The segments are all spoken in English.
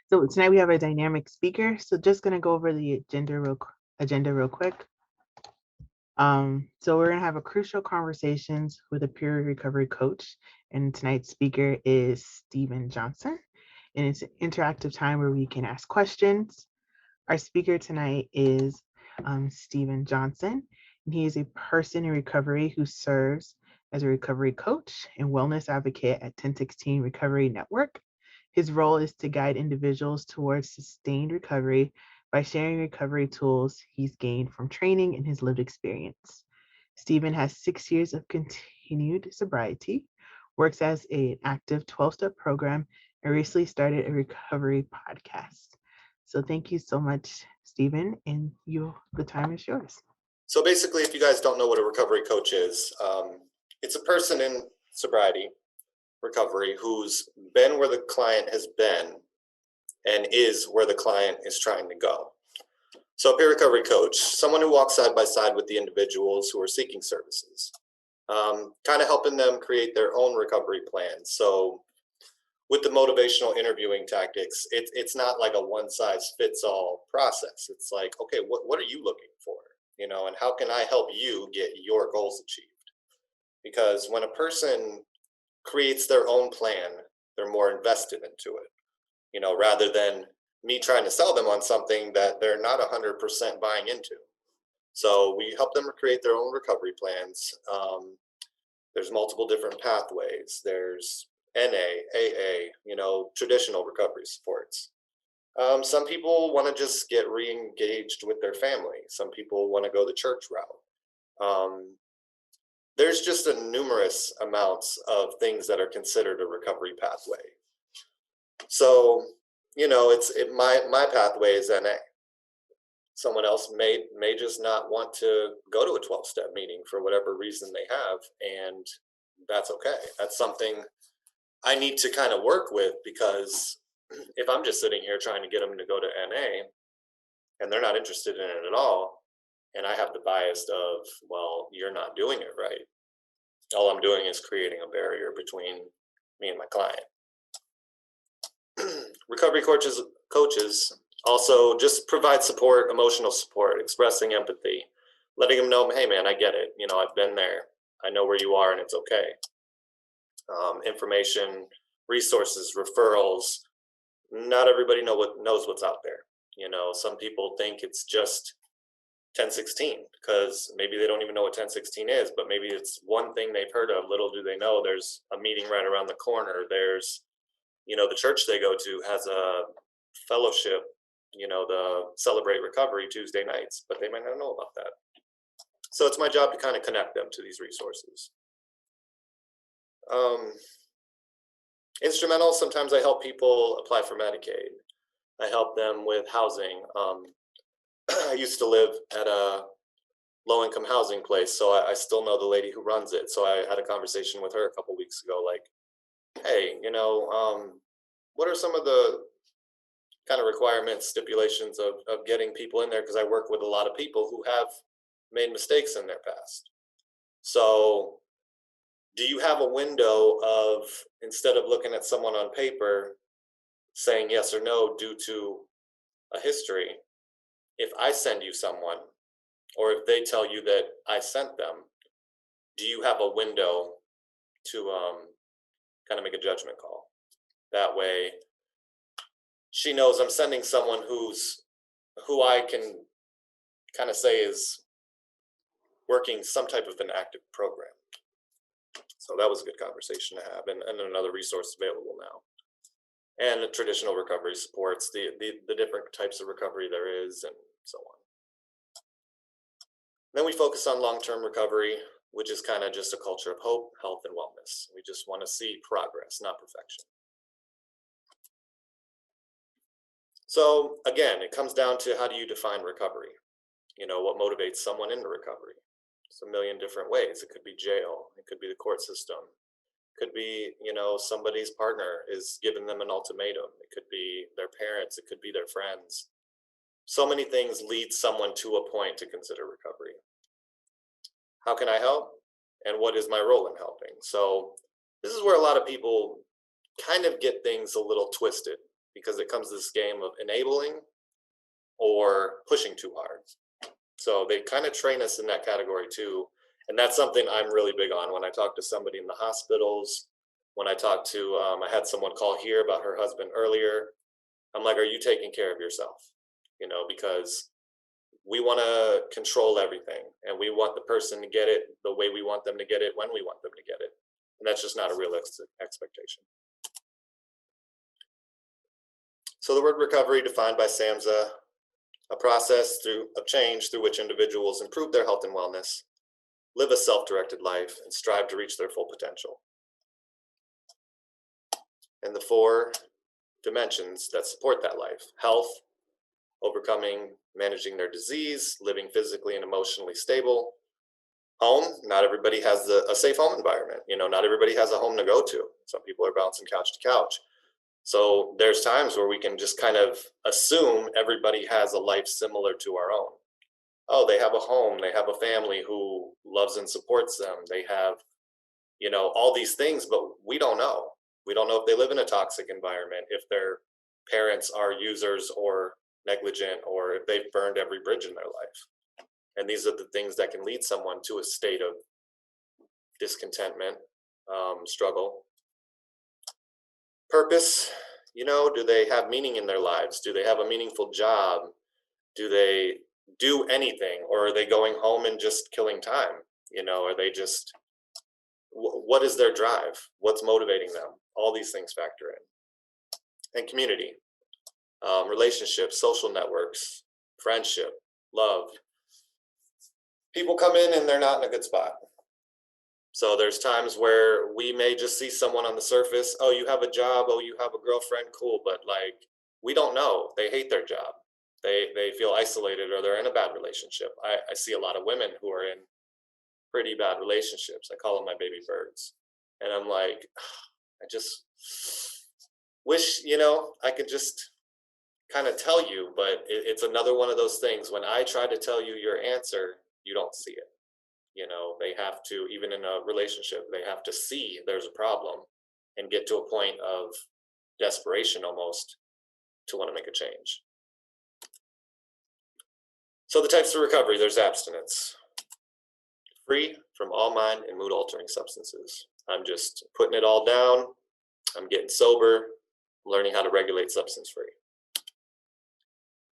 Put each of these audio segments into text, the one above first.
So tonight we have a dynamic speaker. So just gonna go over the agenda real quick. So we're gonna have a crucial conversations with a peer recovery coach, and tonight's speaker is Stephen Johnson. And it's an interactive time where we can ask questions. Our speaker tonight is Stephen Johnson, and he is a person in recovery who serves as a recovery coach and wellness advocate at 1016 Recovery Network. His role is to guide individuals towards sustained recovery by sharing recovery tools he's gained from training and his lived experience. Stephen has 6 years of continued sobriety, works as an active 12-step program, and recently started a recovery podcast. So thank you so much, Stephen, and the time is yours. So basically, if you guys don't know what a recovery coach is, it's a person in sobriety recovery who's been where the client has been and is where the client is trying to go. So a peer recovery coach, someone who walks side by side with the individuals who are seeking services, kind of helping them create their own recovery plans. So with the motivational interviewing tactics, it's not like a one-size-fits-all process. It's like, okay, what are you looking for? You know, and how can I help you get your goals achieved? Because when a person creates their own plan, they're more invested into it, you know, rather than me trying to sell them on something that they're not 100% buying into. So we help them create their own recovery plans. There's multiple different pathways. There's NA, AA, you know, traditional recovery supports. Some people want to just get re-engaged with their family. Some people want to go the church route. There's just a numerous amounts of things that are considered a recovery pathway. So, you know, my pathway is NA. Someone else may just not want to go to a 12-step meeting for whatever reason they have, and that's okay. That's something I need to kind of work with, because if I'm just sitting here trying to get them to go to NA and they're not interested in it at all, and I have the bias of, well, you're not doing it right, all I'm doing is creating a barrier between me and my client. Recovery coaches also just provide support, emotional support, expressing empathy, letting them know, hey man, I get it. You know, I've been there. I know where you are, and it's okay. Information, resources, referrals. Not everybody knows what's out there. You know, some people think it's just 1016 because maybe they don't even know what 1016 is, but maybe it's one thing they've heard of. Little do they know there's a meeting right around the corner. There's, you know, the church they go to has a fellowship, you know, the Celebrate Recovery Tuesday nights, but they might not know about that. So it's my job to kind of connect them to these resources. Instrumental, sometimes I help people apply for Medicaid. I help them with housing. I used to live at a low-income housing place, so I still know the lady who runs it. So I had a conversation with her a couple weeks ago, like, hey, you know, what are some of the kind of requirements, stipulations of getting people in there? Because I work with a lot of people who have made mistakes in their past. So do you have a window of, instead of looking at someone on paper saying yes or no due to a history, if I send you someone, or if they tell you that I sent them, do you have a window to kind of make a judgment call? That way she knows I'm sending someone who I can kind of say is working some type of an active program. So that was a good conversation to have, and another resource available now. And the traditional recovery supports, the different types of recovery there is, and so on. Then we focus on long-term recovery, which is kind of just a culture of hope, health, and wellness. We just want to see progress, not perfection. So again, it comes down to, how do you define recovery? You know, what motivates someone into recovery? It's a million different ways. It could be jail. It could be the court system. It could be, you know, somebody's partner is giving them an ultimatum. It could be their parents. It could be their friends. So many things lead someone to a point to consider recovery. How can I help? And what is my role in helping? So this is where a lot of people kind of get things a little twisted, because it comes to this game of enabling or pushing too hard. So they kind of train us in that category too. And that's something I'm really big on when I talk to somebody in the hospitals. When I talk to, I had someone call here about her husband earlier. I'm like, are you taking care of yourself? You know, because we want to control everything and we want the person to get it the way we want them to get it when we want them to get it. And that's just not a realistic expectation. So the word recovery, defined by SAMHSA, a process of change through which individuals improve their health and wellness, live a self-directed life, and strive to reach their full potential. And the 4 dimensions that support that life: health, overcoming, managing their disease, living physically and emotionally stable. Home, not everybody has a safe home environment. You know, not everybody has a home to go to. Some people are bouncing couch to couch. So there's times where we can just kind of assume everybody has a life similar to our own. Oh, they have a home, they have a family who loves and supports them. They have, you know, all these things, but we don't know. We don't know if they live in a toxic environment, if their parents are users or negligent, or if they've burned every bridge in their life. And these are the things that can lead someone to a state of discontentment, struggle. Purpose, you know, do they have meaning in their lives? Do they have a meaningful job? Do they do anything, or are they going home and just killing time? You know, are they just, what is their drive? What's motivating them? All these things factor in. And community, relationships, social networks, friendship, love. People come in and they're not in a good spot. So there's times where we may just see someone on the surface. Oh, you have a job. Oh, you have a girlfriend. Cool. But like, we don't know. They hate their job. They feel isolated, or they're in a bad relationship. I see a lot of women who are in pretty bad relationships. I call them my baby birds. And I'm like, I just wish, you know, I could just kind of tell you, but it's another one of those things. When I try to tell you your answer, you don't see it. You know, they have to, even in a relationship, they have to see there's a problem and get to a point of desperation almost to want to make a change. So the types of recovery: there's abstinence, free from all mind and mood altering substances. I'm just putting it all down. I'm getting sober, learning how to regulate substance free.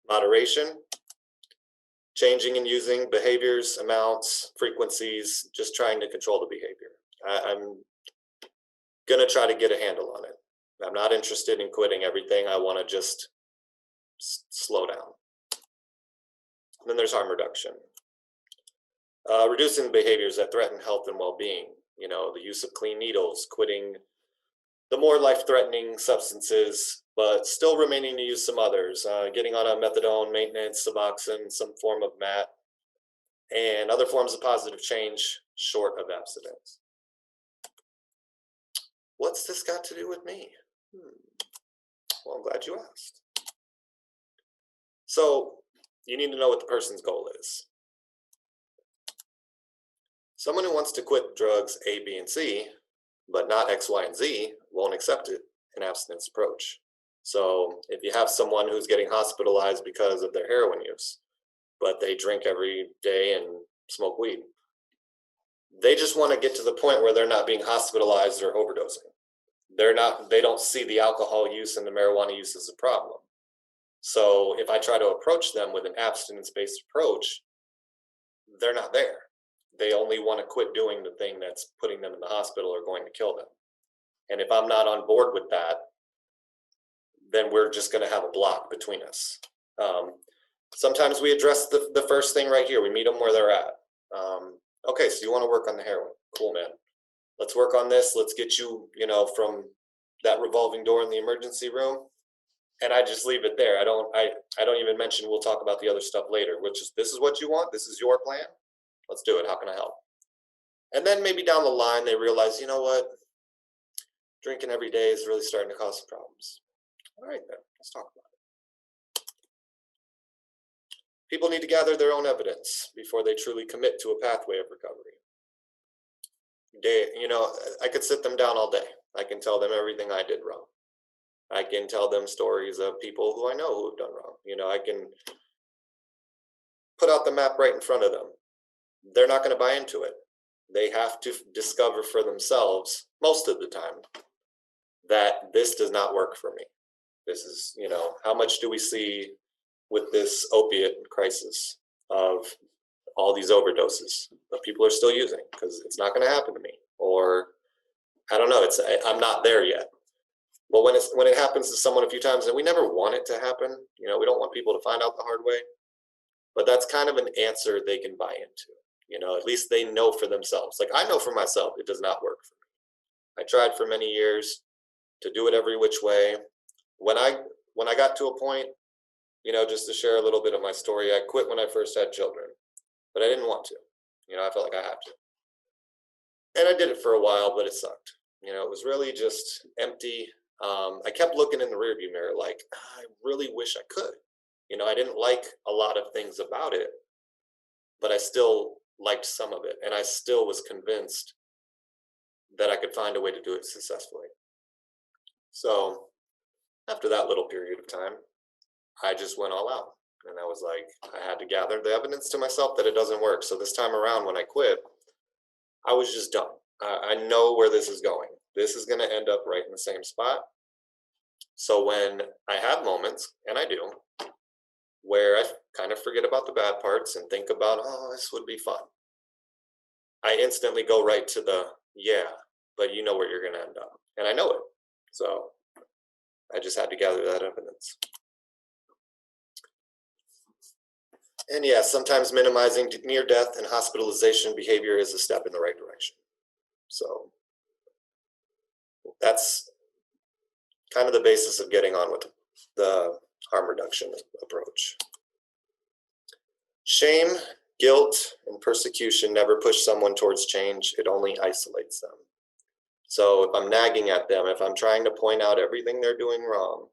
Moderation, changing and using behaviors, amounts, frequencies, just trying to control the behavior. I'm going to try to get a handle on it. I'm not interested in quitting everything. I want to just slow down. And then there's harm reduction. Reducing behaviors that threaten health and well-being. You know, the use of clean needles, quitting the more life-threatening substances, but still remaining to use some others, getting on a methadone, maintenance, Suboxone, some form of MAT, and other forms of positive change short of abstinence. What's this got to do with me? Well, I'm glad you asked. So you need to know what the person's goal is. Someone who wants to quit drugs A, B, and C, but not X, Y, and Z, won't accept it, an abstinence approach. So if you have someone who's getting hospitalized because of their heroin use, but they drink every day and smoke weed, they just want to get to the point where they're not being hospitalized or overdosing. They don't see the alcohol use and the marijuana use as a problem. So if I try to approach them with an abstinence-based approach, they're not there. They only want to quit doing the thing that's putting them in the hospital or going to kill them. And if I'm not on board with that, then we're just going to have a block between us. Sometimes we address the first thing right here. We meet them where they're at. Okay, so you want to work on the heroin. Cool, man. Let's work on this. Let's get you, from that revolving door in the emergency room. And I just leave it there. I don't even mention we'll talk about the other stuff later, which is, this is what you want. This is your plan. Let's do it. How can I help? And then maybe down the line, they realize, you know what? Drinking every day is really starting to cause some problems. All right, then, let's talk about it. People need to gather their own evidence before they truly commit to a pathway of recovery. I could sit them down all day. I can tell them everything I did wrong. I can tell them stories of people who I know who have done wrong. I can put out the map right in front of them. They're not going to buy into it. They have to discover for themselves, most of the time, that this does not work for me. This is, how much do we see with this opiate crisis of all these overdoses that people are still using because it's not going to happen to me, or I don't know, I'm not there yet. Well, when it happens to someone a few times, and we never want it to happen, we don't want people to find out the hard way, but that's kind of an answer they can buy into. At least they know for themselves. Like I know for myself, it does not work for me. I tried for many years to do it every which way. When I got to a point, just to share a little bit of my story, I quit when I first had children, but I didn't want to. I felt like I had to. And I did it for a while, but it sucked. It was really just empty. I kept looking in the rearview mirror like, I really wish I could. I didn't like a lot of things about it, but I still liked some of it. And I still was convinced that I could find a way to do it successfully. So after that little period of time, I just went all out. And I was like, I had to gather the evidence to myself that it doesn't work. So this time around, when I quit, I was just done. I know where this is going. This is going to end up right in the same spot. So when I have moments, and I do, where I kind of forget about the bad parts and think about, oh, this would be fun, I instantly go right to the, yeah, but you know where you're going to end up. And I know it. So I just had to gather that evidence. And yeah, sometimes minimizing near death and hospitalization behavior is a step in the right direction. So that's kind of the basis of getting on with the harm reduction approach. Shame, guilt, and persecution never push someone towards change. It only isolates them. So if I'm nagging at them, if I'm trying to point out everything they're doing wrong,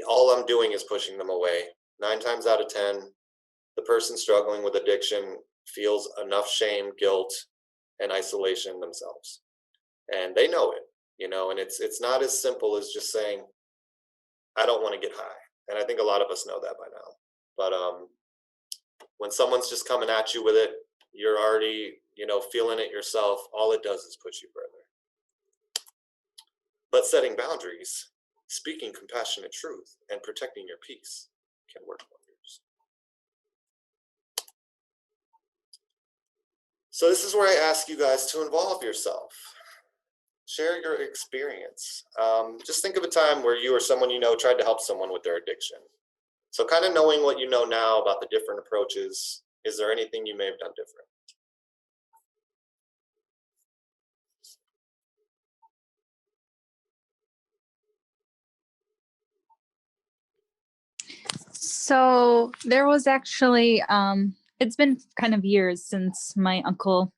all I'm doing is pushing them away. 9 times out of 10, the person struggling with addiction feels enough shame, guilt, and isolation themselves. And they know it, and it's not as simple as just saying, I don't want to get high. And I think a lot of us know that by now. But when someone's just coming at you with it, you're already, feeling it yourself. All it does is push you further. But setting boundaries, speaking compassionate truth, and protecting your peace can work wonders. So this is where I ask you guys to involve yourself. Share your experience. Just think of a time where you or someone you know tried to help someone with their addiction. So kind of knowing what you know now about the different approaches, is there anything you may have done different? So there was actually, it's been kind of years since my uncle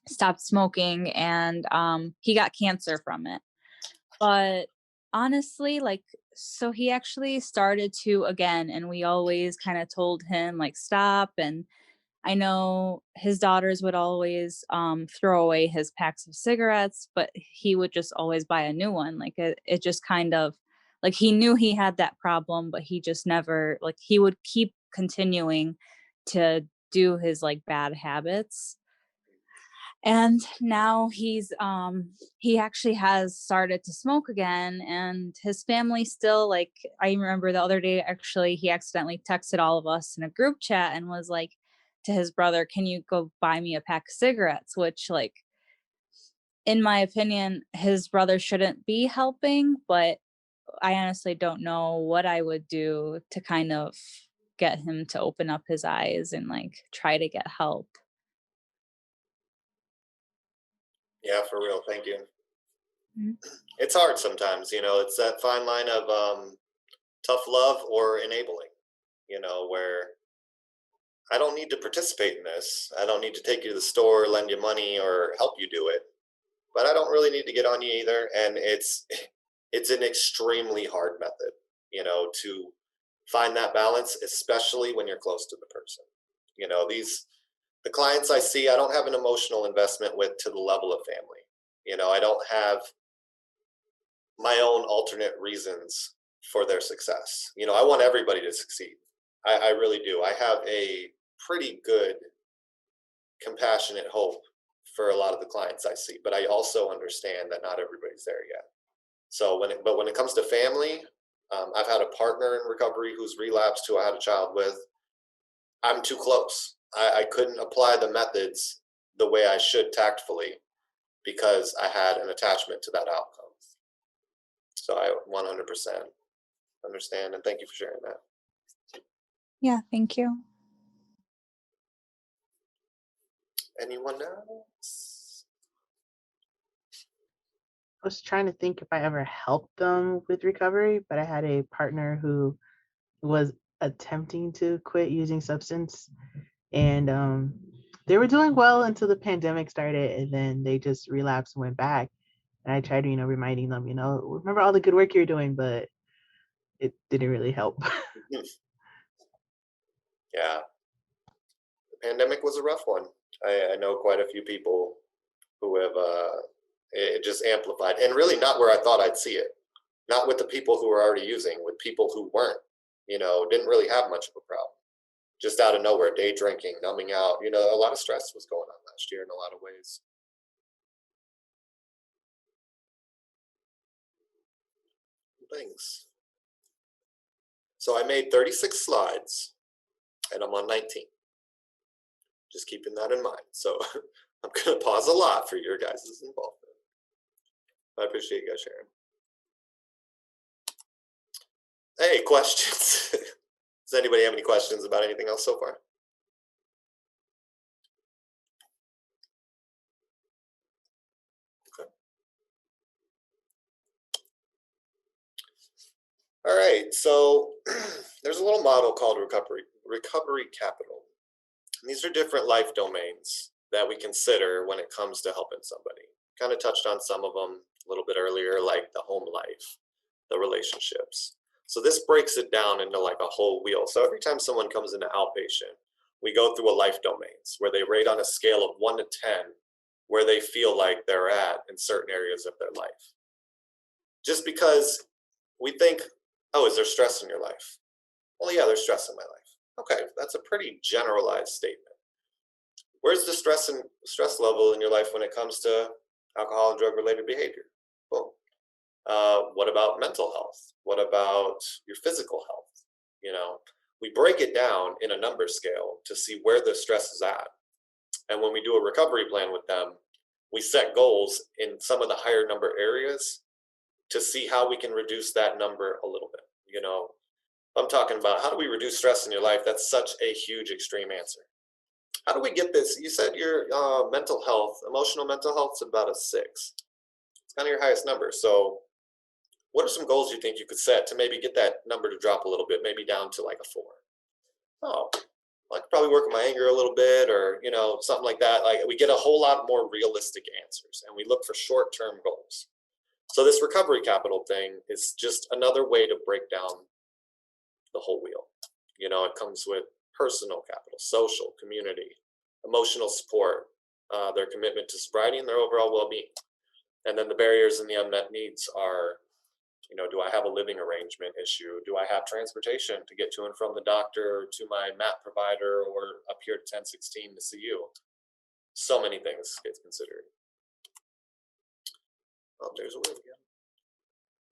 stopped smoking, and he got cancer from it. But honestly, so he actually started to again, and we always kind of told him stop. And I know his daughters would always throw away his packs of cigarettes, but he would just always buy a new one. It just kind of he knew he had that problem, but he just never he would keep continuing to do his bad habits. And now he actually has started to smoke again, and his family still I remember the other day, actually, he accidentally texted all of us in a group chat and was like to his brother, can you go buy me a pack of cigarettes? Which in my opinion, his brother shouldn't be helping, but I honestly don't know what I would do to kind of get him to open up his eyes and try to get help. Yeah, for real. Thank you. Mm-hmm. It's hard sometimes, it's that fine line of tough love or enabling, where I don't need to participate in this. I don't need to take you to the store, lend you money, or help you do it. But I don't really need to get on you either. And it's an extremely hard method, to find that balance, especially when you're close to the person. The clients I see, I don't have an emotional investment with to the level of family. I don't have my own alternate reasons for their success. You know, I want everybody to succeed. I really do. I have a pretty good compassionate hope for a lot of the clients I see, but I also understand that not everybody's there yet. So when it comes to family, I've had a partner in recovery who's relapsed, who I had a child with. I'm too close. I couldn't apply the methods the way I should tactfully because I had an attachment to that outcome. So I 100% understand, and thank you for sharing that. Yeah, thank you. Anyone else? I was trying to think if I ever helped them with recovery, but I had a partner who was attempting to quit using substance, and they were doing well until the pandemic started, and then they just relapsed and went back. And I tried, reminding them, remember all the good work you're doing, but it didn't really help. Yeah, the pandemic was a rough one. I know quite a few people who have it just amplified, and really not where I thought I'd see it. Not with the people who were already using, with people who weren't, didn't really have much of a problem. Just out of nowhere, day drinking, numbing out, a lot of stress was going on last year in a lot of ways. Things. So I made 36 slides and I'm on 19. Just keeping that in mind. So I'm going to pause a lot for your guys' involvement. I appreciate you guys sharing. Hey, questions? Does anybody have any questions about anything else so far? Okay. All right, so there's a little model called recovery capital. And these are different life domains that we consider when it comes to helping somebody. Kind of touched on some of them a little bit earlier, like the home life, the relationships. So this breaks it down into like a whole wheel. So every time someone comes into outpatient, we go through a life domains where they rate on a scale of 1 to 10 where they feel like they're at in certain areas of their life. Just because we think, oh, is there stress in your life? Well, yeah, there's stress in my life. Okay, that's a pretty generalized statement. Where's the stress level in your life when it comes to alcohol and drug-related behavior? Boom. What about mental health? What about your physical health? We break it down in a number scale to see where the stress is at. And when we do a recovery plan with them, we set goals in some of the higher number areas to see how we can reduce that number a little bit. I'm talking about how do we reduce stress in your life? That's such a huge extreme answer. How do we get this? You said your mental health, emotional mental health is about a 6. It's kind of your highest number. So what are some goals you think you could set to maybe get that number to drop a little bit, maybe down to like a 4? Oh, I could probably work on my anger a little bit, or something like that. Like, we get a whole lot more realistic answers, and we look for short-term goals. So this recovery capital thing is just another way to break down the whole wheel. It comes with personal capital, social, community, emotional support, their commitment to sobriety, and their overall well-being. And then the barriers and the unmet needs are, do I have a living arrangement issue? Do I have transportation to get to and from the doctor, to my MAP provider, or up here to 1016 to see you? So many things get considered. Oh, there's a word again.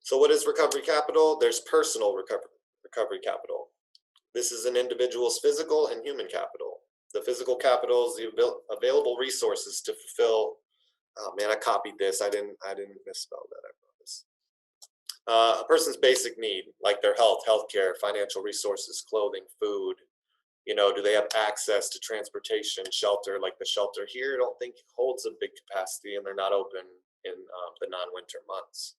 So what is recovery capital? There's personal recovery capital. This is an individual's physical and human capital. The physical capital is the available resources to fulfill. Oh man, I copied this. I didn't misspell that, I promise. A person's basic need, like their health, healthcare, financial resources, clothing, food. Do they have access to transportation, shelter? Like the shelter here, I don't think holds a big capacity, and they're not open in the non-winter months.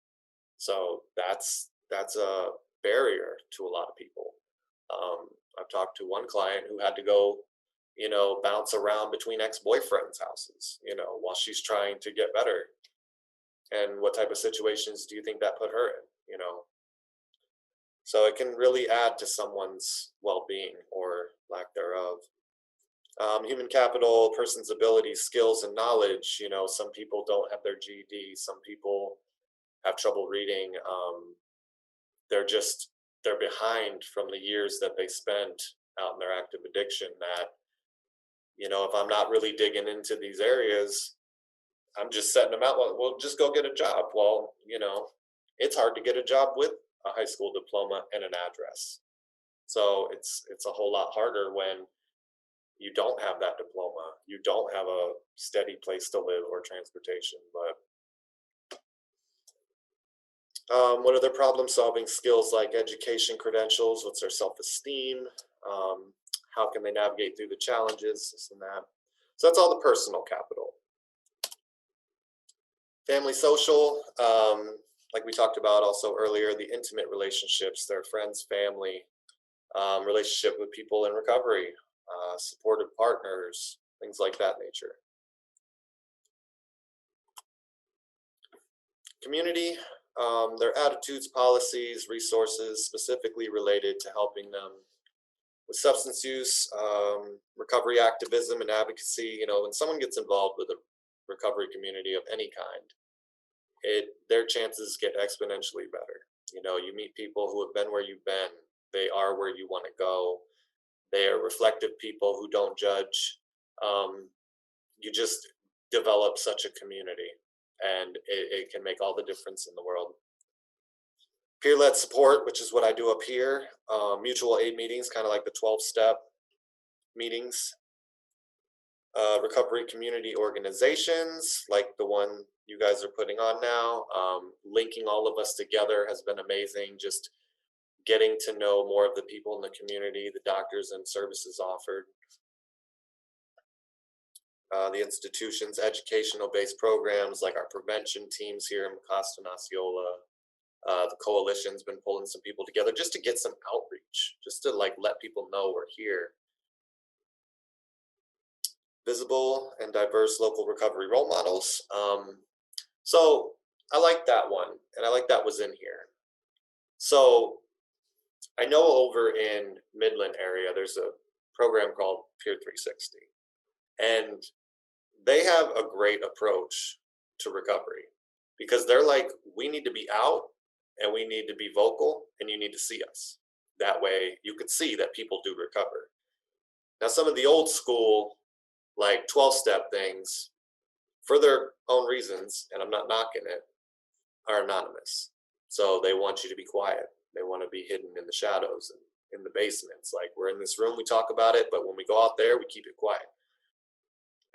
So that's a barrier to a lot of people. I've talked to one client who had to go, bounce around between ex-boyfriends' houses, while she's trying to get better. And what type of situations do you think that put her in? So it can really add to someone's well-being or lack thereof. Human capital, person's abilities, skills, and knowledge. Some people don't have their GED. Some people have trouble reading. They're behind from the years that they spent out in their active addiction, that, you know, if I'm not really digging into these areas, I'm just setting them out. Well, just go get a job. Well, you know, it's hard to get a job with a high school diploma and an address. So it's a whole lot harder when you don't have that diploma, you don't have a steady place to live or transportation. But what are their problem solving skills, like education credentials? What's their self-esteem? How can they navigate through the challenges, this and that? So that's all the personal capital. Family social, like we talked about also earlier, the intimate relationships, their friends, family, relationship with people in recovery, supportive partners, things like that nature. Community, their attitudes, policies, resources specifically related to helping them with substance use, recovery activism and advocacy. You know, when someone gets involved with a recovery community of any kind, their chances get exponentially better. You know, you meet people who have been where you've been. They are where you want to go. They are reflective people who don't judge. You just develop such a community, and it can make all the difference in the world. Peer-led support, which is what I do up here. Mutual aid meetings, kind of like the 12-step meetings. Recovery community organizations, like the one you guys are putting on now. Linking all of us together has been amazing. Just getting to know more of the people in the community, the doctors and services offered. The institutions, educational-based programs like our prevention teams here in Costa and Osceola. The coalition's been pulling some people together just to get some outreach, just to like let people know we're here. Visible and diverse local recovery role models. So I like that one, and I like that was in here. So I know over in Midland area, there's a program called Peer 360, and they have a great approach to recovery, because they're like, we need to be out and we need to be vocal, and you need to see us. That way you could see that people do recover. Now, some of the old school, like 12-step things, for their own reasons, and I'm not knocking it, are anonymous. So they want you to be quiet. They want to be hidden in the shadows and in the basements. Like, we're in this room, we talk about it, but when we go out there, we keep it quiet.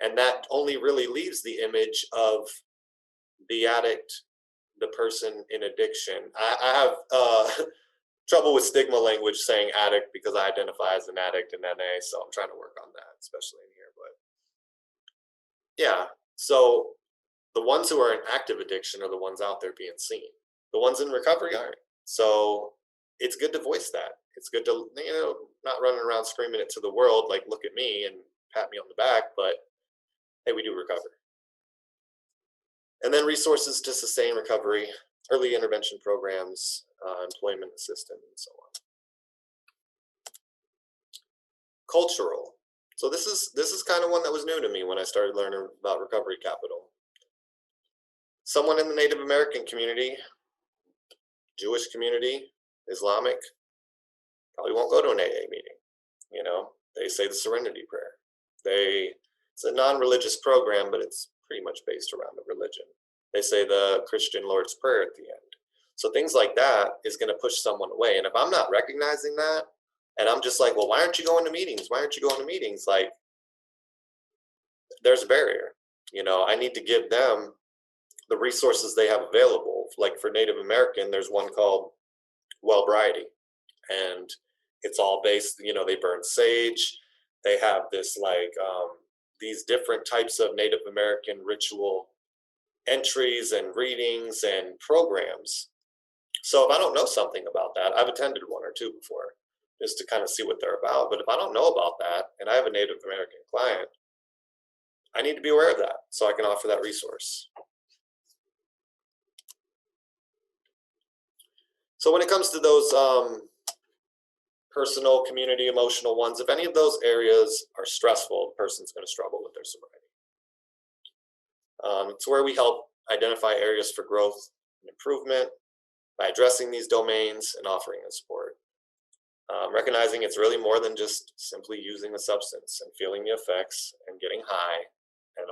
And that only really leaves the image of the addict, the person in addiction. I have trouble with stigma language saying addict, because I identify as an addict in NA, so I'm trying to work on that, especially in here. But yeah, so the ones who are in active addiction are the ones out there being seen. The ones in recovery aren't. So it's good to voice that. It's good to, you know, not running around screaming it to the world, like, look at me and pat me on the back, but hey, we do recover. And then resources to sustain recovery, early intervention programs, employment assistance, and so on. Cultural. So this is kind of one that was new to me when I started learning about recovery capital. Someone in the Native American community, Jewish community, Islamic, probably won't go to an AA meeting. You know, they say the Serenity Prayer. It's a non-religious program, but it's pretty much based around the religion. They say the Christian Lord's Prayer at the end. So things like that is going to push someone away. And if I'm not recognizing that, and I'm just like, well, why aren't you going to meetings? Why aren't you going to meetings? Like, there's a barrier. You know, I need to give them the resources they have available. Like for Native American, there's one called Wellbriety, and it's all based, you know, they burn sage. They have this like these different types of Native American ritual entries and readings and programs. So if I don't know something about that, I've attended one or two before just to kind of see what they're about. But if I don't know about that and I have a Native American client, I need to be aware of that so I can offer that resource. So when it comes to those personal, community, emotional ones, if any of those areas are stressful, the person's going to struggle with their sobriety. It's where we help identify areas for growth and improvement by addressing these domains and offering the support. Recognizing it's really more than just simply using the substance and feeling the effects and getting high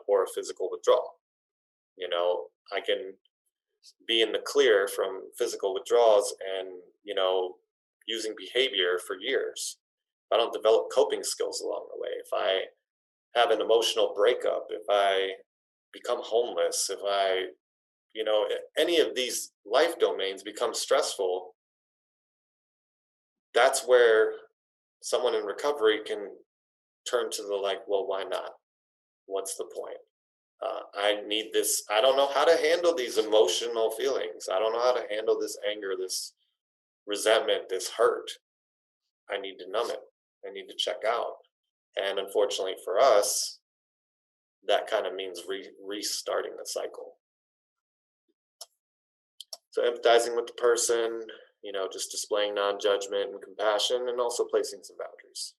or a physical withdrawal. You know, I can be in the clear from physical withdrawals and, you know, using behavior for years. If I don't develop coping skills along the way, if I have an emotional breakup, if I become homeless, if I, you know, any of these life domains become stressful, that's where someone in recovery can turn to the like, well, why not? What's the point? I need this. I don't know how to handle these emotional feelings. I don't know how to handle this anger, this resentment, this hurt. I need to numb it. I need to check out. And unfortunately for us, that kind of means restarting the cycle. So empathizing with the person, you know, just displaying non-judgment and compassion, and also placing some boundaries.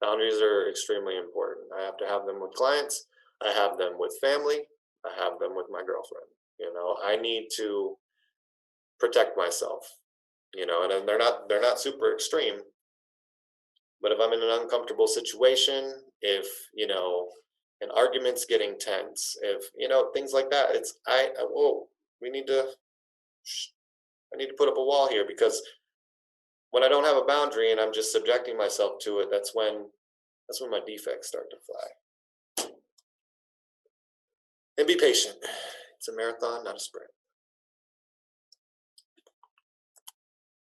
Boundaries are extremely important. I have to have them with clients. I have them with family. I have them with my girlfriend. You know, I need to protect myself, you know, and they're not super extreme. But if I'm in an uncomfortable situation, if, you know, an argument's getting tense, if, you know, things like that, it's, I need to put up a wall here, because when I don't have a boundary and I'm just subjecting myself to it, that's when my defects start to fly. And be patient. It's a marathon, not a sprint.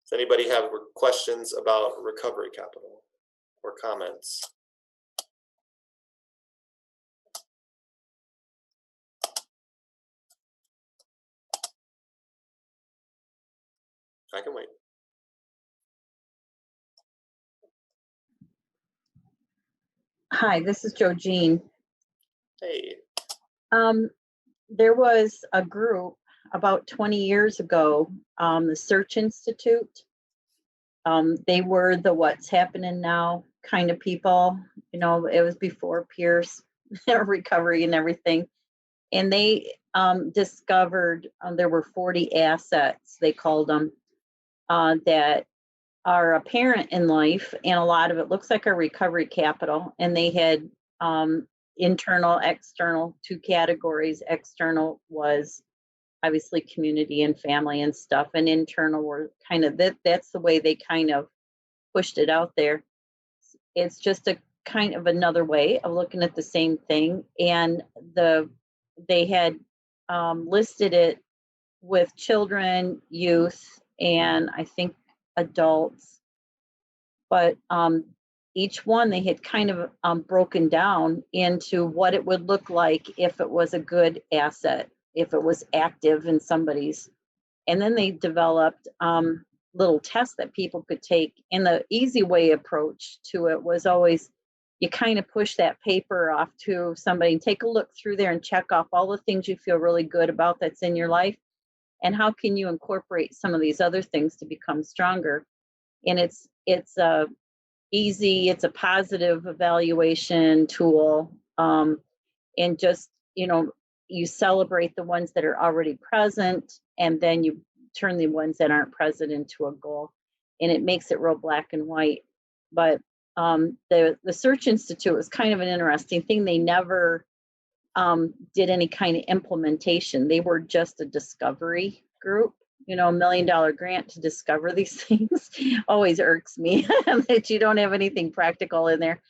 Does anybody have questions about recovery capital or comments? I can wait. Hi, this is Jo Jean. Hey. There was a group about 20 years ago, the Search Institute. They were the what's happening now kind of people. You know, it was before peers recovery and everything. And they discovered there were 40 assets, they called them, that are apparent in life. And a lot of it looks like a recovery capital. And they had internal, external, two categories. External was obviously community and family and stuff, and internal were kind of that's the way they kind of pushed it out there. It's just a kind of another way of looking at the same thing. And they had listed it with children, youth, and I think adults, but each one they had kind of broken down into what it would look like if it was a good asset, if it was active in somebody's. And then they developed little tests that people could take. And the easy way approach to it was always you kind of push that paper off to somebody and take a look through there and check off all the things you feel really good about that's in your life. And how can you incorporate some of these other things to become stronger? And it's easy, it's a positive evaluation tool. And just, you know, you celebrate the ones that are already present, and then you turn the ones that aren't present into a goal. And it makes it real black and white. But the Search Institute was kind of an interesting thing. They never did any kind of implementation. They were just a discovery group. You know, $1 million grant to discover these things always irks me that you don't have anything practical in there.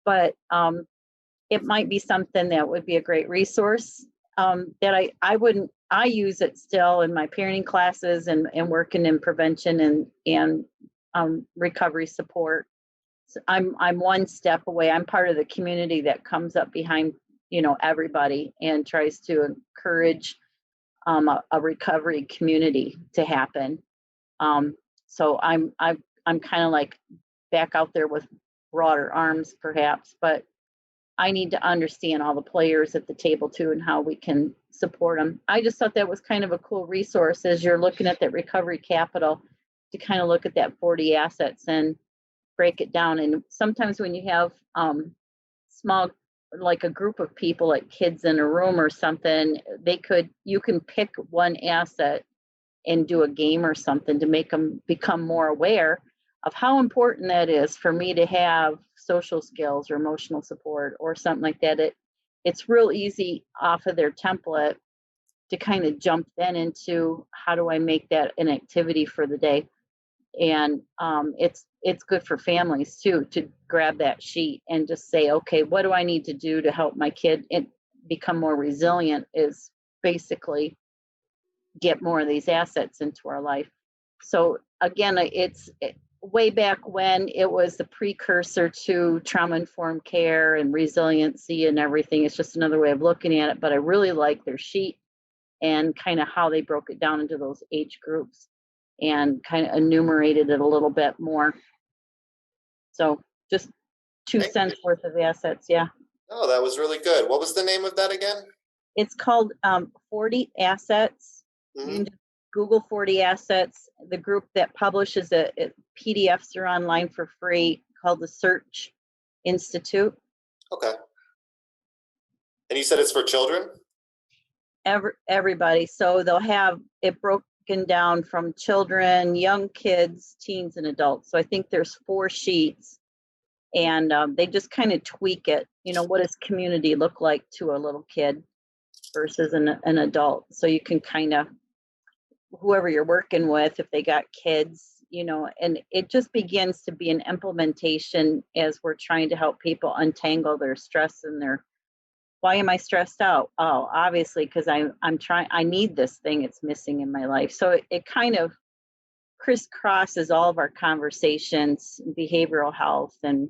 But it might be something that would be a great resource that I use it still in my parenting classes and working in prevention and recovery support. So I'm one step away. I'm part of the community that comes up behind, you know, everybody and tries to encourage a recovery community to happen. So I'm kind of like back out there with broader arms perhaps, but I need to understand all the players at the table too and how we can support them. I just thought that was kind of a cool resource as you're looking at that recovery capital, to kind of look at that 40 assets and break it down. And sometimes when you have small, like a group of people, like kids in a room or something, you can pick one asset and do a game or something to make them become more aware of how important that is for me to have social skills or emotional support or something like that. It's real easy off of their template to kind of jump then into how do I make that an activity for the day. And it's good for families too, to grab that sheet and just say, okay, what do I need to do to help my kid become more resilient, is basically get more of these assets into our life. So again, way back when it was the precursor to trauma-informed care and resiliency and everything. It's just another way of looking at it, but I really like their sheet and kind of how they broke it down into those age groups and kind of enumerated it a little bit more. So just 2 cents worth of assets. Yeah. Oh, that was really good. What was the name of that again? It's called 40 Assets. You can just Google 40 Assets. The group that publishes it, PDFs are online for free, called the Search Institute. Okay. And you said it's for children? Everybody. So they'll have it broken down from children, young kids, teens, and adults. So I think there's 4 sheets, and they just kind of tweak it. You know, what does community look like to a little kid versus an adult? So you can kind of, whoever you're working with, if they got kids, you know, and it just begins to be an implementation as we're trying to help people untangle their stress and their, why am I stressed out? Oh, obviously, because I need this thing, it's missing in my life. So it kind of crisscrosses all of our conversations, behavioral health and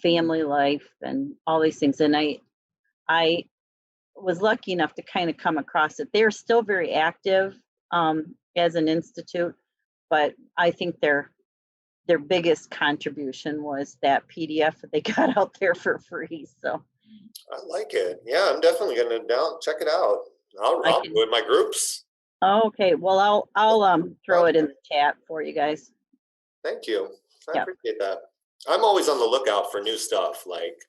family life and all these things. And I was lucky enough to kind of come across it. They're still very active as an institute, but I think their biggest contribution was that PDF that they got out there for free. So I like it. Yeah, I'm definitely gonna check it out. I'll do it in my groups. Okay, well I'll throw it in the chat for you guys. Thank you. I appreciate that. I'm always on the lookout for new stuff. Like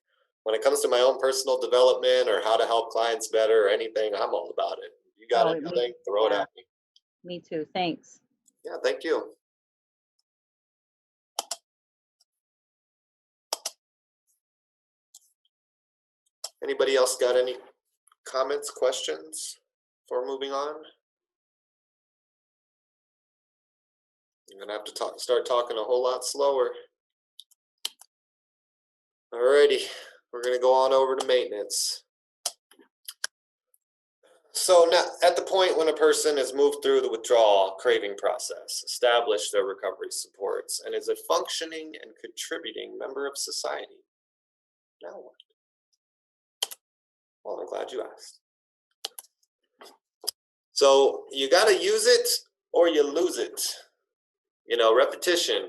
when it comes to my own personal development or how to help clients better or anything, I'm all about it. You got anything, throw it at me. Me too. Thanks. Yeah, thank you. Anybody else got any comments, questions before moving on? I'm gonna have to start talking a whole lot slower. Alrighty, we're gonna go on over to maintenance. So now, at the point when a person has moved through the withdrawal craving process, established their recovery supports, and is a functioning and contributing member of society, now what? Well, I'm glad you asked. So you got to use it or you lose it. You know, repetition,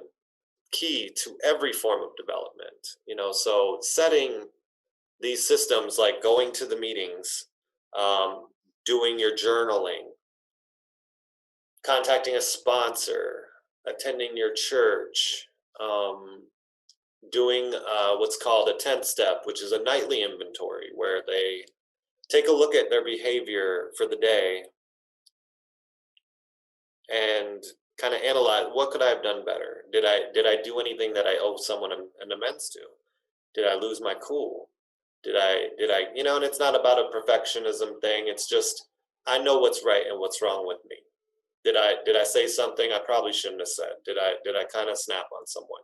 key to every form of development. You know, so setting these systems like going to the meetings, doing your journaling, contacting a sponsor, attending your church, doing what's called a 10th step, which is a nightly inventory where they take a look at their behavior for the day and kind of analyze, what could I have done better? Did I do anything that I owe someone an amends to? Did I lose my cool? Did I, you know, and it's not about a perfectionism thing. It's just, I know what's right and what's wrong with me. Did I say something I probably shouldn't have said? Did I kind of snap on someone?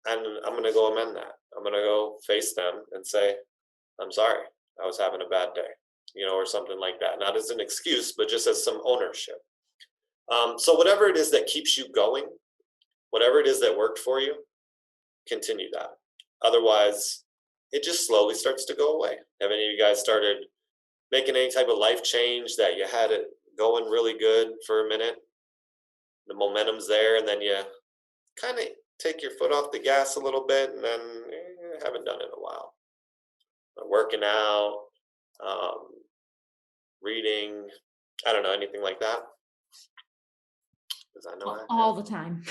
And I'm going to go amend that. I'm going to go face them and say, I'm sorry, I was having a bad day, you know, or something like that. Not as an excuse, but just as some ownership. So whatever it is that keeps you going, whatever it is that worked for you, continue that. Otherwise, it just slowly starts to go away. Have any of you guys started making any type of life change that you had it going really good for a minute? The momentum's there, and then you kind of take your foot off the gas a little bit, and then haven't done it in a while. Working out, reading, I don't know, anything like that? I know all the time.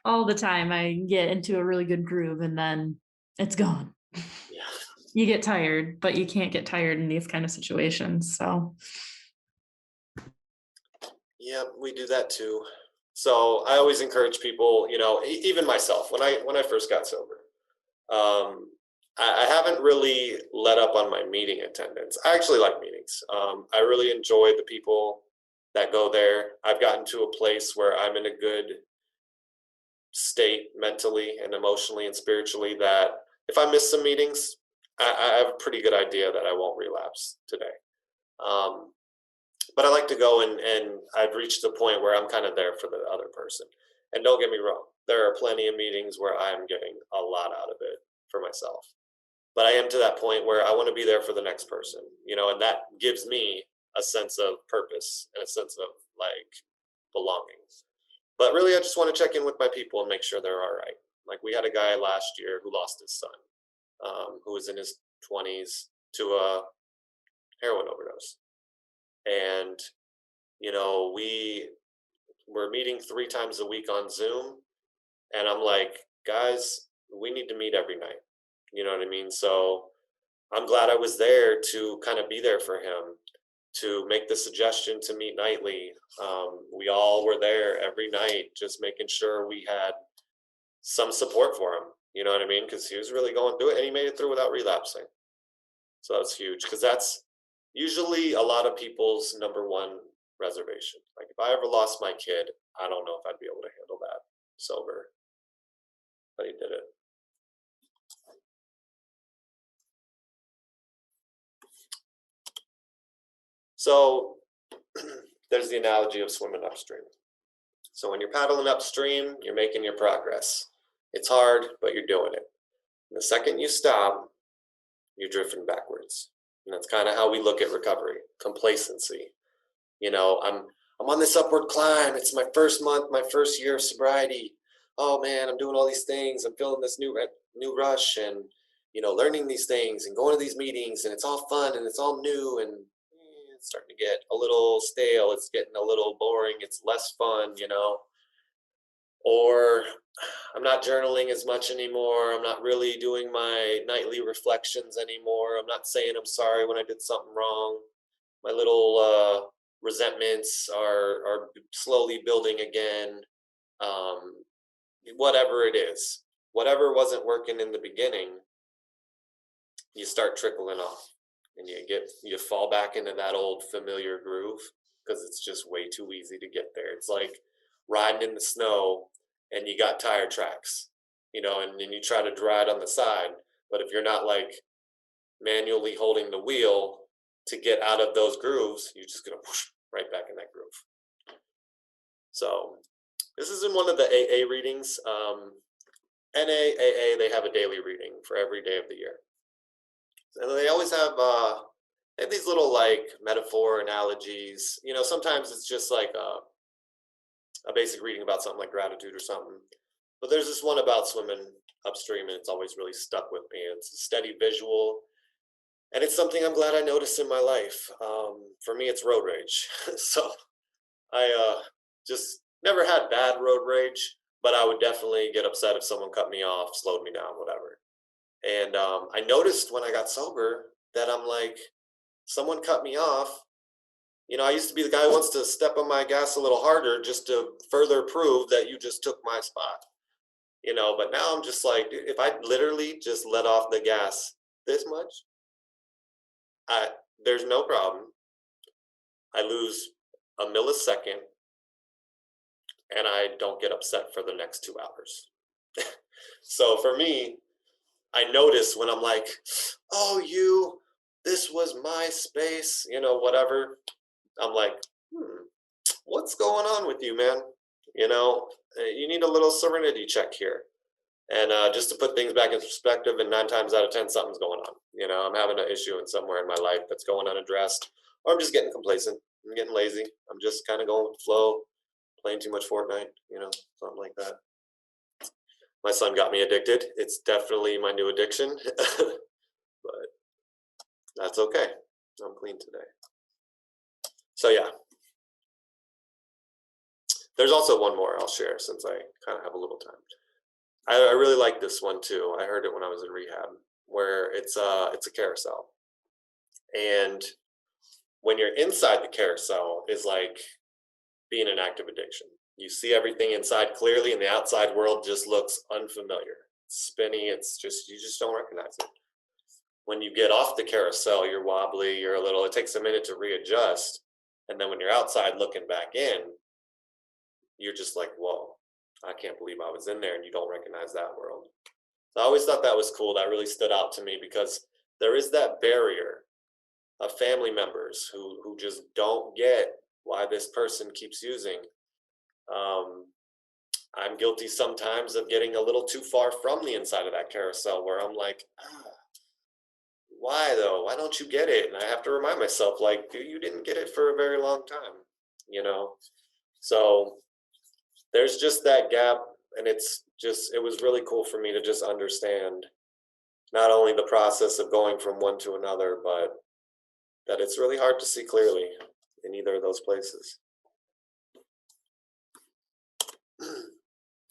All the time I get into a really good groove and then it's gone. Yeah. You get tired, but you can't get tired in these kind of situations. So Yep, we do that too. So I always encourage people, even myself, when I first got sober, um, I haven't really let up on my meeting attendance. I actually like meetings. I really enjoy the people that go there. I've gotten to a place where I'm in a good state mentally and emotionally and spiritually that if I miss some meetings, I have a pretty good idea that I won't relapse today. Um, but I like to go and I've reached a point where I'm kind of there for the other person. And don't get me wrong, there are plenty of meetings where I'm getting a lot out of it for myself. But I am to that point where I want to be there for the next person, and that gives me a sense of purpose and a sense of like belonging. But really, I just want to check in with my people and make sure they're all right. Like we had a guy last year who lost his son, who was in his 20s to a heroin overdose. And, we were meeting 3 times a week on Zoom. And I'm like, guys, we need to meet every night. You know what I mean? So I'm glad I was there to kind of be there for him, to make the suggestion to meet nightly. We all were there every night, just making sure we had some support for him. You know what I mean? Because he was really going through it and he made it through without relapsing. So that's huge because that's usually a lot of people's number one reservation. Like if I ever lost my kid, I don't know if I'd be able to handle that sober. But he did it. So there's the analogy of swimming upstream. So when you're paddling upstream, you're making your progress. It's hard, but you're doing it. And the second you stop, you're drifting backwards. And that's kind of how we look at recovery, complacency. I'm on this upward climb. It's my first month, my first year of sobriety. Oh man, I'm doing all these things. I'm feeling this new rush and, learning these things and going to these meetings and it's all fun and it's all new and it's starting to get a little stale. It's getting a little boring. It's less fun, or I'm not journaling as much anymore. I'm not really doing my nightly reflections anymore. I'm not saying I'm sorry when I did something wrong. My little resentments are slowly building again. Whatever it is, whatever wasn't working in the beginning, you start trickling off and you fall back into that old familiar groove because it's just way too easy to get there. It's like riding in the snow and you got tire tracks, and then you try to ride on the side. But if you're not like manually holding the wheel to get out of those grooves, you're just going to push right back in that groove. So this is in one of the AA readings. NA, AA, they have a daily reading for every day of the year. And they always have these little like metaphor analogies. Sometimes it's just like a basic reading about something like gratitude or something. But there's this one about swimming upstream, and it's always really stuck with me. It's a steady visual, and it's something I'm glad I noticed in my life. For me, it's road rage. So I just never had bad road rage, but I would definitely get upset if someone cut me off, slowed me down, whatever. And I noticed when I got sober that I'm like, someone cut me off. I used to be the guy who wants to step on my gas a little harder just to further prove that you just took my spot. But now I'm just like, dude, if I literally just let off the gas this much, there's no problem. I lose a millisecond and I don't get upset for the next 2 hours. So for me, I notice when I'm like, oh, this was my space, whatever. I'm like, what's going on with you, man? You need a little serenity check here. And just to put things back in perspective, and 9 times out of 10, something's going on. I'm having an issue in somewhere in my life that's going unaddressed, or I'm just getting complacent. I'm getting lazy. I'm just kind of going with the flow, playing too much Fortnite, something like that. My son got me addicted. It's definitely my new addiction, but that's okay. I'm clean today. So yeah. There's also one more I'll share since I kind of have a little time. I really like this one too. I heard it when I was in rehab, where it's a carousel. And when you're inside the carousel is like being an active addiction. You see everything inside clearly and the outside world just looks unfamiliar. It's spinny, it's just, you just don't recognize it. When you get off the carousel, you're wobbly, you're a little, it takes a minute to readjust. And then when you're outside looking back in, you're just like, whoa, I can't believe I was in there, and you don't recognize that world. So I always thought that was cool. That really stood out to me because there is that barrier of family members who just don't get why this person keeps using. I'm guilty sometimes of getting a little too far from the inside of that carousel where I'm like, why though? Why don't you get it? And I have to remind myself, like, dude, you didn't get it for a very long time, you know? So there's just that gap, and it was really cool for me to just understand not only the process of going from one to another, but that it's really hard to see clearly in either of those places.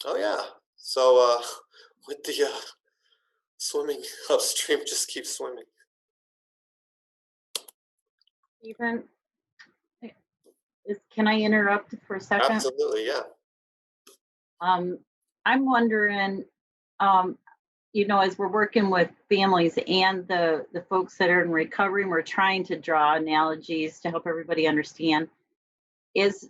Oh yeah, so with the swimming upstream, just keep swimming. Stephen, can I interrupt for a second? Absolutely, yeah. I'm wondering, you know, as we're working with families and the folks that are in recovery, and we're trying to draw analogies to help everybody understand, is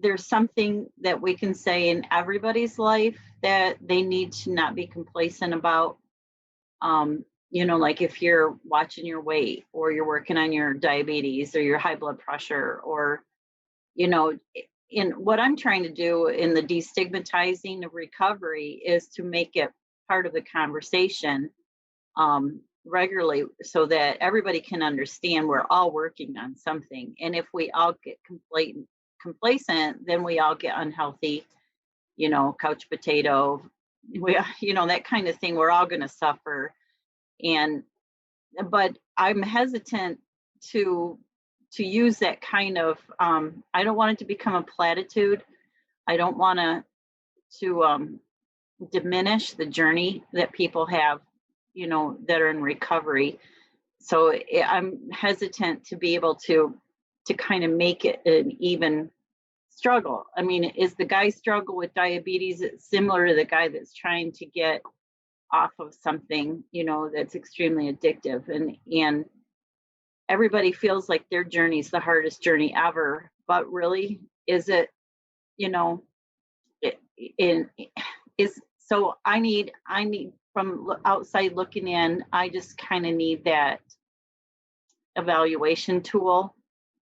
there's something that we can say in everybody's life that they need to not be complacent about? You know, like if you're watching your weight, or you're working on your diabetes or your high blood pressure, or, you know, in what I'm trying to do in the destigmatizing of recovery is to make it part of the conversation regularly, so that everybody can understand we're all working on something. And if we all get complacent, then we all get unhealthy, you know, couch potato, you know, that kind of thing. We're all going to suffer. But I'm hesitant to use that kind of, I don't want it to become a platitude. I don't want to diminish the journey that people have, you know, that are in recovery. So I'm hesitant to be able to kind of make it an even struggle. I mean, is the guy struggle with diabetes similar to the guy that's trying to get off of something, you know, that's extremely addictive? And everybody feels like their journey is the hardest journey ever, but really, is it? You know, so I need from outside looking in, I just kind of need that evaluation tool.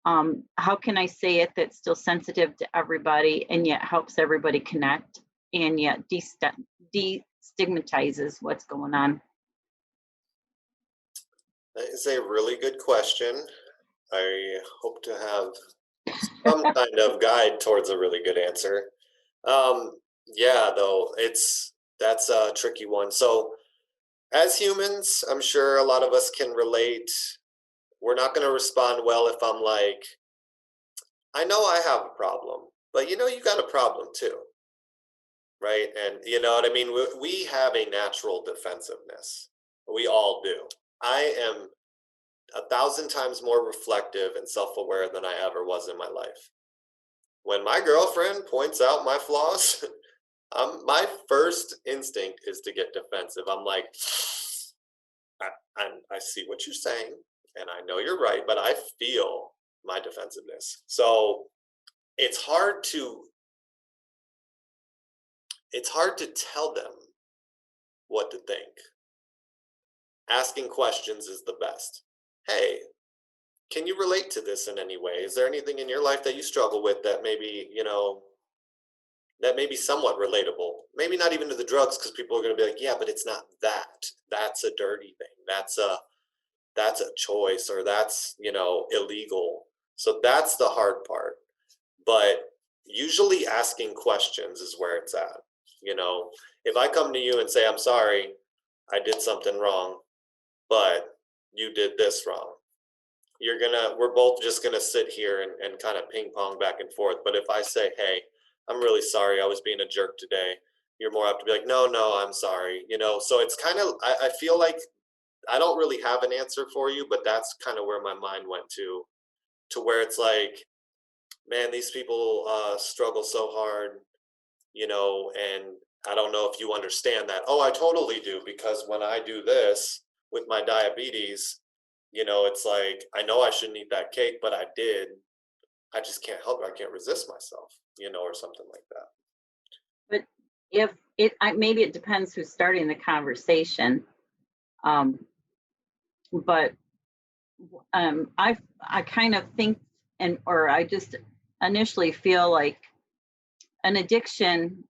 How can I say it that's still sensitive to everybody and yet helps everybody connect, and yet destigmatizes what's going on? That is a really good question. I hope to have some kind of guide towards a really good answer. Yeah, though, that's a tricky one. So as humans, I'm sure a lot of us can relate. We're not going to respond well if I'm like, I know I have a problem, but you know, you got a problem too. Right. And you know what I mean? We have a natural defensiveness. We all do. I am 1,000 times more reflective and self-aware than I ever was in my life. When my girlfriend points out my flaws, my first instinct is to get defensive. I'm like, I see what you're saying, and I know you're right, but I feel my defensiveness. So it's hard to tell them what to think. Asking questions is the best. Hey, can you relate to this in any way? Is there anything in your life that you struggle with that maybe, you know, that may be somewhat relatable? Maybe not even to the drugs, because people are going to be like, yeah, but it's not that. That's a dirty thing. That's a choice, or that's, you know, illegal. So that's the hard part. But usually asking questions is where it's at. You know, if I come to you and say, I'm sorry, I did something wrong, but you did this wrong, we're both just gonna sit here and kind of ping pong back and forth. But if I say, hey, I'm really sorry, I was being a jerk today, you're more apt to be like, no, I'm sorry, you know. So it's kind of, I feel like I don't really have an answer for you, but that's kind of where my mind went to where it's like, man, these people struggle so hard, you know, and I don't know if you understand that. Oh, I totally do, because when I do this with my diabetes, you know, it's like, I know I shouldn't eat that cake, but I did. I just can't help it. I can't resist myself, you know, or something like that. But if maybe it depends who's starting the conversation. But I kind of think, or I just initially feel like an addiction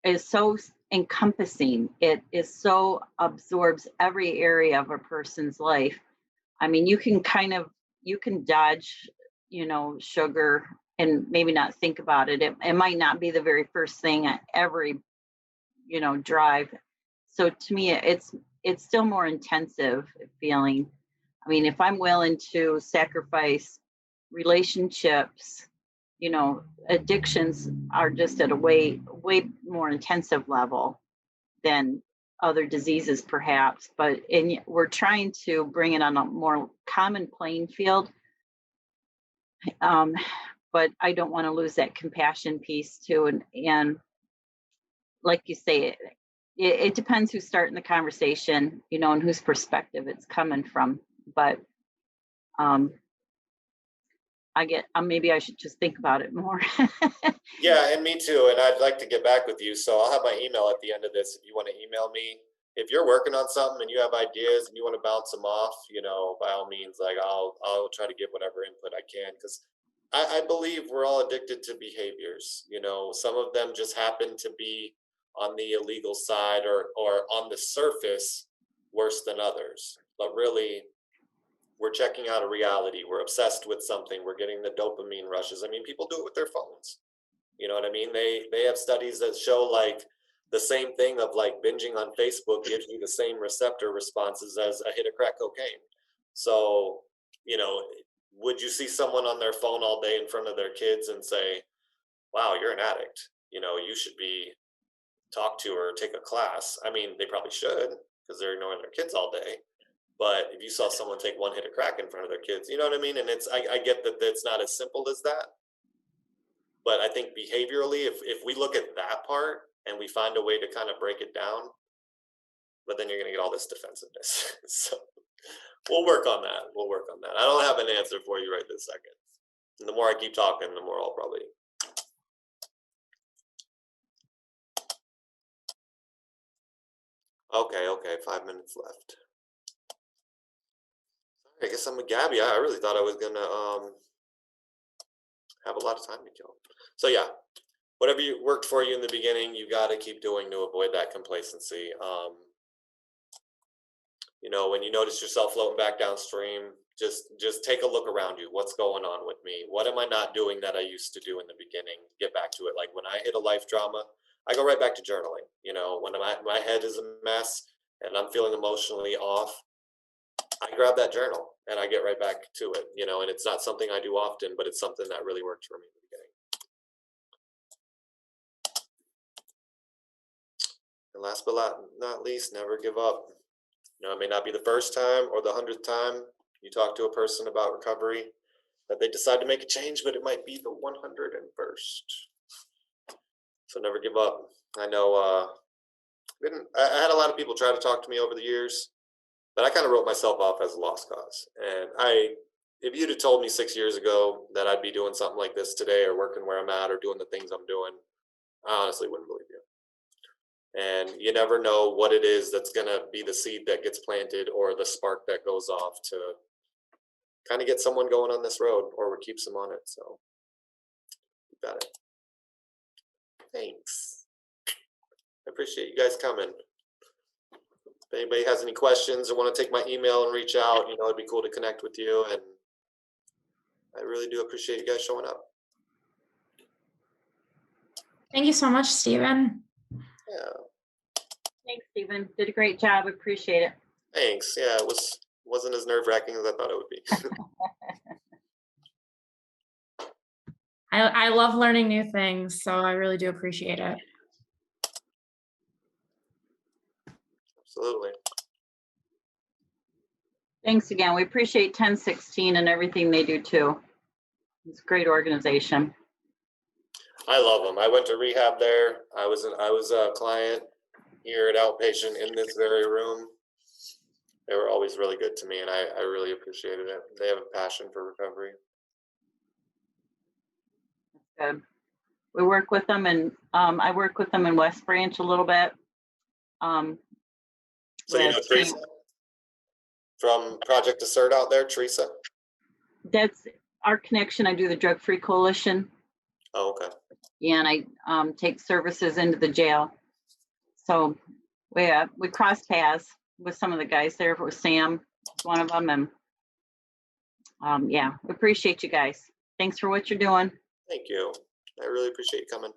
is so encompassing. It is so absorbs every area of a person's life. I mean, you can dodge, you know, sugar and maybe not think about it. It might not be the very first thing at every, you know, drive. So to me, it's still more intensive feeling. I mean, if I'm willing to sacrifice relationships, you know, addictions are just at a way more intensive level than other diseases perhaps, but we're trying to bring it on a more common playing field. But I don't want to lose that compassion piece too. And like you say, it depends who's starting the conversation, you know, and whose perspective it's coming from. But maybe I should just think about it more. Yeah, and me too. And I'd like to get back with you. So I'll have my email at the end of this if you want to email me. If you're working on something and you have ideas and you want to bounce them off, you know, by all means, like I'll try to give whatever input I can, because I believe we're all addicted to behaviors. You know, some of them just happen to be on the illegal side or on the surface worse than others. But really, we're checking out a reality. We're obsessed with something. We're getting the dopamine rushes. I mean, people do it with their phones. You know what I mean? They have studies that show like the same thing of like binging on Facebook gives you the same receptor responses as a hit of crack cocaine. So, you know, would you see someone on their phone all day in front of their kids and say, wow, you're an addict. You know, you should be talked to or take a class. I mean, they probably should because they're ignoring their kids all day. But if you saw someone take one hit of crack in front of their kids, you know what I mean? And I get that it's not as simple as that. But I think behaviorally, if we look at that part and we find a way to kind of break it down, but then you're going to get all this defensiveness. So we'll work on that. We'll work on that. I don't have an answer for you right this second. And the more I keep talking, the more I'll probably. Okay. 5 minutes left. I guess I'm a Gabby. I really thought I was going to have a lot of time to kill. So yeah, whatever worked for you in the beginning, you got to keep doing to avoid that complacency. You know, when you notice yourself floating back downstream, just take a look around you. What's going on with me? What am I not doing that I used to do in the beginning? Get back to it. Like when I hit a life drama, I go right back to journaling. You know, when my head is a mess and I'm feeling emotionally off, I grab that journal and I get right back to it, you know, and it's not something I do often, but it's something that really worked for me in the beginning. And last but not least, never give up. You know, it may not be the first time or the 100th time you talk to a person about recovery that they decide to make a change, but it might be the 101st. So never give up. I know I had a lot of people try to talk to me over the years, but I kind of wrote myself off as a lost cause. And if you'd have told me 6 years ago that I'd be doing something like this today or working where I'm at or doing the things I'm doing, I honestly wouldn't believe you. And you never know what it is that's going to be the seed that gets planted or the spark that goes off to kind of get someone going on this road or keeps them on it. So you got it. Thanks. I appreciate you guys coming. If anybody has any questions or want to take my email and reach out, you know, it'd be cool to connect with you. And I really do appreciate you guys showing up. Thank you so much, Stephen. Yeah. Thanks, Stephen. Did a great job. Appreciate it. Thanks. Yeah, it wasn't as nerve-wracking as I thought it would be. I love learning new things, so I really do appreciate it. Absolutely. Thanks again. We appreciate 1016 and everything they do too. It's a great organization. I love them. I went to rehab there. I was a client here at outpatient in this very room. They were always really good to me, and I really appreciated it. They have a passion for recovery. Good. We work with them, and I work with them in West Branch a little bit. So you know Teresa from Project Assert out there, Teresa? That's our connection. I do the Drug Free Coalition. Oh, okay. Yeah, and I take services into the jail. So we cross paths with some of the guys there. With Sam, one of them, and yeah, we appreciate you guys. Thanks for what you're doing. Thank you. I really appreciate you coming.